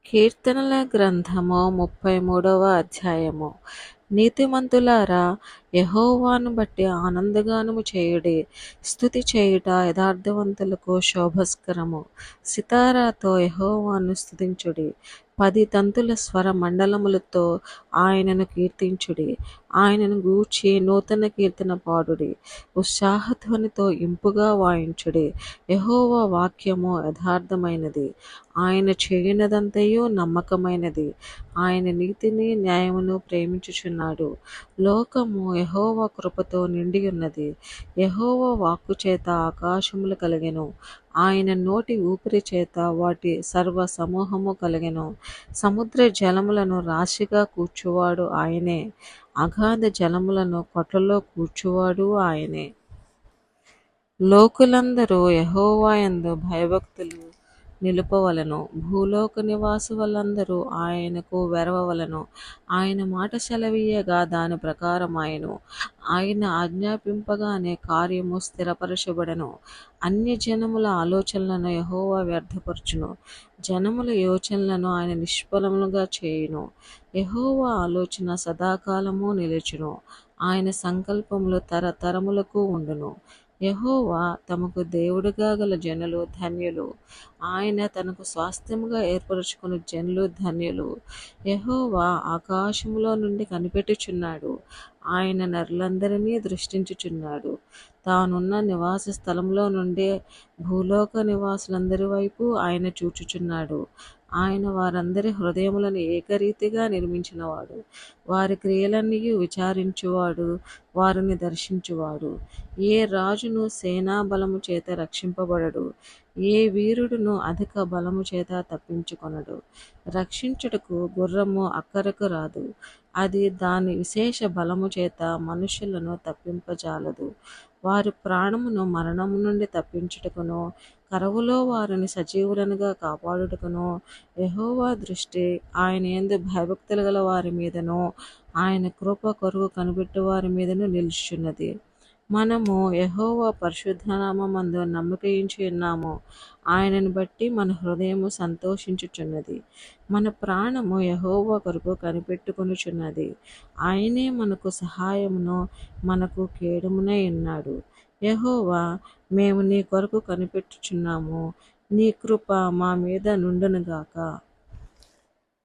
కీర్తనల గ్రంథము 33వ అధ్యాయము. నీతిమంతులారా, యెహోవాను బట్టి ఆనందగానము చేయుడి. స్తుతి చేయుట యథార్థవంతులకు శోభస్కరము. సితారాతో యెహోవాను స్తుతించుడి. 10 తంతుల స్వర మండలములతో ఆయనను కీర్తించుడి. ఆయనను గూర్చి నూతన కీర్తన పాడుడి. ఉత్సాహధ్వనితో ఇంపుగా వాయించుడి. యెహోవా వాక్యము యథార్థమైనది. ఆయన చేయునదంతయు నమ్మకమైనది. ఆయన నీతిని న్యాయమును ప్రేమించుచున్నాడు. లోకము యెహోవా కృపతో నిండియున్నది. యెహోవా వాక్కు చేత ఆకాశములు కలిగెను. ఆయన నోటి ఊపిరి చేత వాటి సర్వ సమూహము కలిగెను. సముద్ర జలములను రాశిగా కూర్చువాడు ఆయనే. అగాధ జలములను కొట్లలో కూర్చువాడు ఆయనే. లోకులందరూ యెహోవా యందు భయభక్తులు నిలుపవలెను. భూలోక నివాసులందరూ ఆయనకు వెరవవలెను. ఆయన మాట సెలవీయగా దాని ప్రకారమాయెను. ఆయన ఆజ్ఞాపింపగానే కార్యము స్థిరపరచబడెను. అన్యజనముల ఆలోచనలను యెహోవా వ్యర్థపరచును. జనముల యోచనలను ఆయన నిష్ఫలములుగా చేయును. యెహోవా ఆలోచన సదాకాలము నిలుచును. ఆయన సంకల్పములు తరతరములకు ఉండును. యెహోవా తమకు దేవుడుగా గల జనులు ధన్యులు. ఆయన తనకు స్వాస్థ్యముగా ఏర్పరచుకుని జనులు ధన్యులు. యెహోవా ఆకాశములో నుండి కనిపెట్టుచున్నాడు. ఆయన నరులందరినీ దృష్టించుచున్నాడు. తానున్న నివాస స్థలములో నుండి భూలోక నివాసులందరి వైపు ఆయన చూచుచున్నాడు. ఆయన వారందరి హృదయములను ఏకరీతిగా నిర్మించినవాడు. వారి క్రియలన్నీ విచారించువాడు, వారిని దర్శించువాడు. ఏ రాజును సేనా బలము చేత రక్షింపబడడు. ఏ వీరుడును అధిక బలము చేత తప్పించుకొనడు. రక్షించుటకు గుర్రము అక్కరకు రాదు. అది దాని విశేష బలము చేత మనుషులను తప్పింపజాలదు. వారి ప్రాణమును మరణము నుండి తప్పించుటకును, కరువులో వారిని సజీవులనుగా కాపాడుటకును యెహోవా దృష్టి ఆయన యందు భయభక్తులు గల వారి మీదను, ఆయన కృప కొరకు కనిపెట్టు వారి మీదను నిలుచున్నది. మనము యెహోవా పరిశుద్ధనామమందు నమ్మికయుంచి ఉన్నాము. ఆయనను బట్టి మన హృదయము సంతోషించుచున్నది. మన ప్రాణము యెహోవా కొరకు కనిపెట్టుకొనుచున్నది. ఆయనే మనకు సహాయమును మనకు కేడమునై ఉన్నాడు. యెహోవా, మేము నీ కొరకు కనిపెట్టుచున్నాము. నీ కృప మా మీద నుండునుగాక.